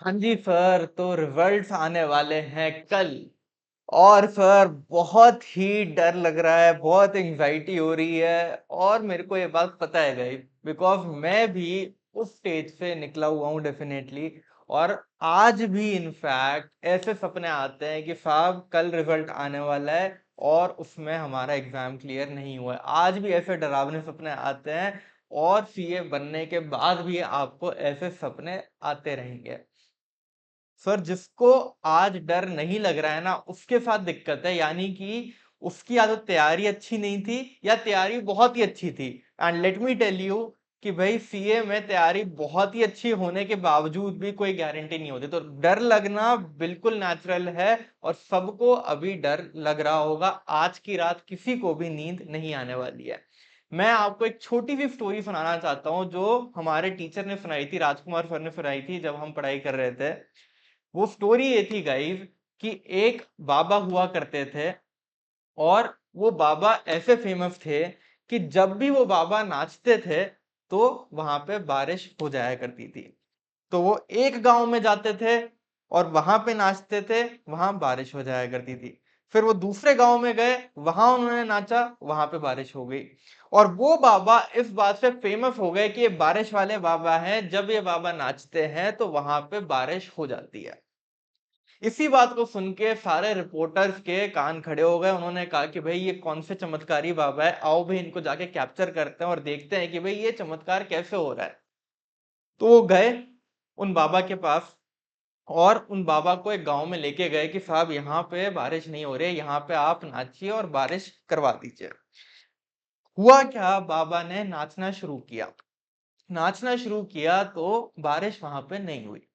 हाँ जी सर, तो रिजल्ट्स आने वाले हैं कल। और सर बहुत ही डर लग रहा है, बहुत एंग्जाइटी हो रही है और मेरे को ये बात पता है गाइस, बिकॉज़ मैं भी उस स्टेज से निकला हुआ हूँ डेफिनेटली। और आज भी इनफैक्ट ऐसे सपने आते हैं कि साहब कल रिजल्ट आने वाला है और उसमें हमारा एग्जाम क्लियर नहीं हुआ है। आज भी ऐसे डरावने सपने आते हैं और सीए बनने के बाद भी आपको ऐसे सपने आते रहेंगे। सर जिसको आज डर नहीं लग रहा है ना, उसके साथ दिक्कत है, यानी कि उसकी या तो तैयारी अच्छी नहीं थी या तैयारी बहुत ही अच्छी थी। And let me tell you कि भाई सीए में तैयारी बहुत ही अच्छी होने के बावजूद भी कोई गारंटी नहीं होती। तो डर लगना बिल्कुल नेचुरल है और सबको अभी डर लग रहा होगा। आज की रात किसी को भी नींद नहीं आने वाली है। मैं आपको एक छोटी सी स्टोरी सुनाना चाहता हूँ जो हमारे टीचर ने सुनाई थी, राजकुमार सर ने सुनाई थी जब हम पढ़ाई कर रहे थे। वो स्टोरी ये थी गाइस कि एक बाबा हुआ करते थे और वो बाबा ऐसे फेमस थे कि जब भी वो बाबा नाचते थे तो वहां पे बारिश हो जाया करती थी। तो वो एक गांव में जाते थे और वहां पे नाचते थे, वहां बारिश हो जाया करती थी। फिर वो दूसरे गांव में गए, वहां उन्होंने नाचा, वहां पे बारिश हो गई। और वो बाबा इस बात से फेमस हो गए कि ये बारिश वाले बाबा हैं, जब ये बाबा नाचते हैं तो वहां पे बारिश हो जाती है। इसी बात को सुन के सारे रिपोर्टर्स के कान खड़े हो गए। उन्होंने कहा कि भाई ये कौन से चमत्कारी बाबा है, आओ भाई इनको जाके कैप्चर करते हैं और देखते हैं कि भाई ये चमत्कार कैसे हो रहा है। तो वो गए उन बाबा के पास और उन बाबा को एक गांव में लेके गए कि साहब यहाँ पे बारिश नहीं हो रही, यहाँ पे आप नाचिए और बारिश करवा दीजिए। हुआ क्या, बाबा ने नाचना शुरू किया। नाचना शुरू किया तो बारिश वहां पे नहीं हुई।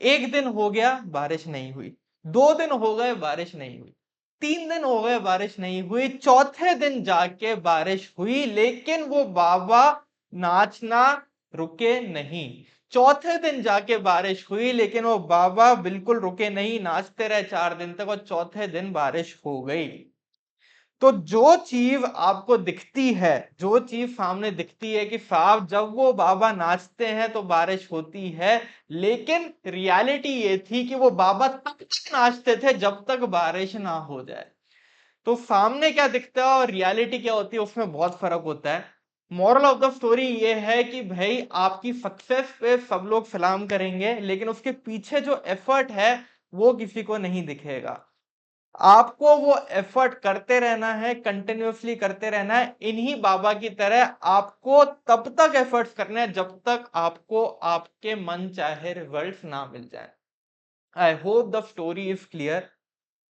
एक दिन हो गया, बारिश नहीं हुई। 2 दिन हो गए, बारिश नहीं हुई। 3 दिन हो गए, बारिश नहीं हुई। चौथे दिन जाके बारिश हुई, लेकिन वो बाबा नाचना रुके नहीं। चौथे दिन जाके बारिश हुई, लेकिन वो बाबा बिल्कुल रुके नहीं, नाचते रहे 4 दिन तक और चौथे दिन बारिश हो गई। तो जो चीज आपको दिखती है, जो चीज सामने दिखती है कि साहब जब वो बाबा नाचते हैं तो बारिश होती है, लेकिन रियलिटी ये थी कि वो बाबा तब तक नाचते थे जब तक बारिश ना हो जाए। तो सामने क्या दिखता है और रियलिटी क्या होती है, उसमें बहुत फर्क होता है। मॉरल ऑफ द स्टोरी ये है कि भाई आपकी सक्सेस पे सब लोग सलाम करेंगे, लेकिन उसके पीछे जो एफर्ट है वो किसी को नहीं दिखेगा। आपको वो एफर्ट करते रहना है, कंटिन्यूअसली करते रहना है। इन्हीं बाबा की तरह आपको तब तक एफर्ट्स करने हैं जब तक आपको आपके मन चाहे रिजल्ट्स ना मिल जाए। I hope the story is clear.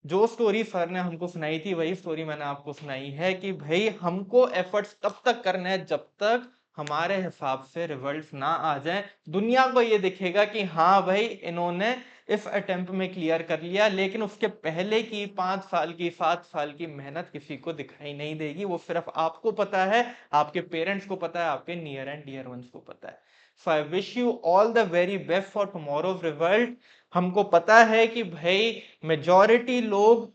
जो स्टोरी सर ने हमको सुनाई थी वही स्टोरी मैंने आपको सुनाई है कि भाई हमको एफर्ट्स तब तक करने हैं जब तक हमारे हिसाब से रिजल्ट्स ना आ जाए। दुनिया को ये दिखेगा कि हाँ भाई इन्होंने इस अटेम्प्ट में क्लियर कर लिया, लेकिन उसके पहले की 5 साल की 7 साल की मेहनत किसी को दिखाई नहीं देगी। वो सिर्फ आपको पता है, आपके पेरेंट्स को पता है, आपके नियर एंड डियर वंस को पता है। So I wish you all the very best for tomorrow's result. हमको पता है कि भाई मेजॉरिटी लोग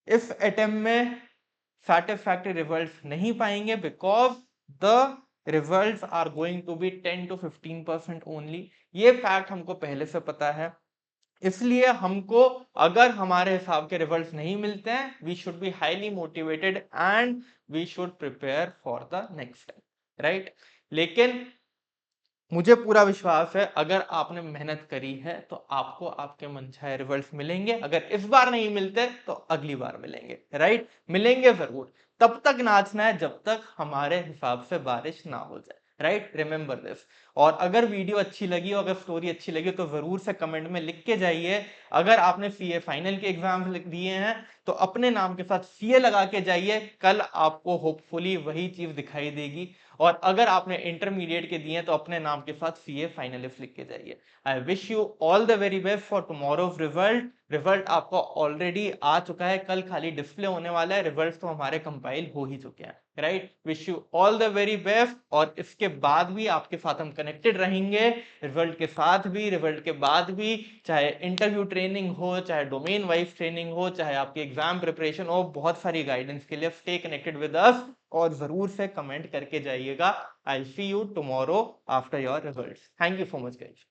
इस अटेम्प्ट में satisfactory रिजल्ट्स नहीं पाएंगे, because the results are going to be 10 to 15% only. ये फैक्ट हमको पहले से पता है। इसलिए हमको अगर हमारे हिसाब के रिजल्ट्स नहीं मिलते हैं, we should be highly motivated and we should prepare for the next time, right. लेकिन मुझे पूरा विश्वास है अगर आपने मेहनत करी है तो आपको आपके मनचाहे रिजल्ट्स मिलेंगे। अगर इस बार नहीं मिलते तो अगली बार मिलेंगे, राइट। मिलेंगे जरूर। तब तक नाचना है जब तक हमारे हिसाब से बारिश ना हो जाए, राइट। Remember this. और अगर वीडियो अच्छी लगी और अगर स्टोरी अच्छी लगी तो जरूर से कमेंट में लिख के जाइए। अगर आपने सीए फाइनल के एग्जाम दिए हैं तो अपने नाम के साथ सीए लगा के जाइए, कल आपको होपफुली वही चीज दिखाई देगी। और अगर आपने इंटरमीडिएट के दिए तो अपने नाम के साथ सीए फाइनलिस्ट लिख के जाइए। आई wish you all the very best for tomorrow's result. Result आपका ऑलरेडी आ चुका है, कल खाली डिस्प्ले होने वाला है। रिजल्ट तो हमारे कंपाइल हो ही चुके हैं, right. Wish you all the very best. और इसके बाद भी आपके साथ हम कनेक्टेड रहेंगे, रिजल्ट के साथ भी, रिजल्ट के बाद भी। चाहे इंटरव्यू ट्रेनिंग हो, चाहे डोमेन वाइज ट्रेनिंग हो, चाहे आपकी एग्जाम प्रिपरेशन हो, बहुत सारी गाइडेंस के लिए स्टे कनेक्टेड विद अस। और जरूर से कमेंट करके जाइएगा। I see you tomorrow after your results. Thank you so much guys.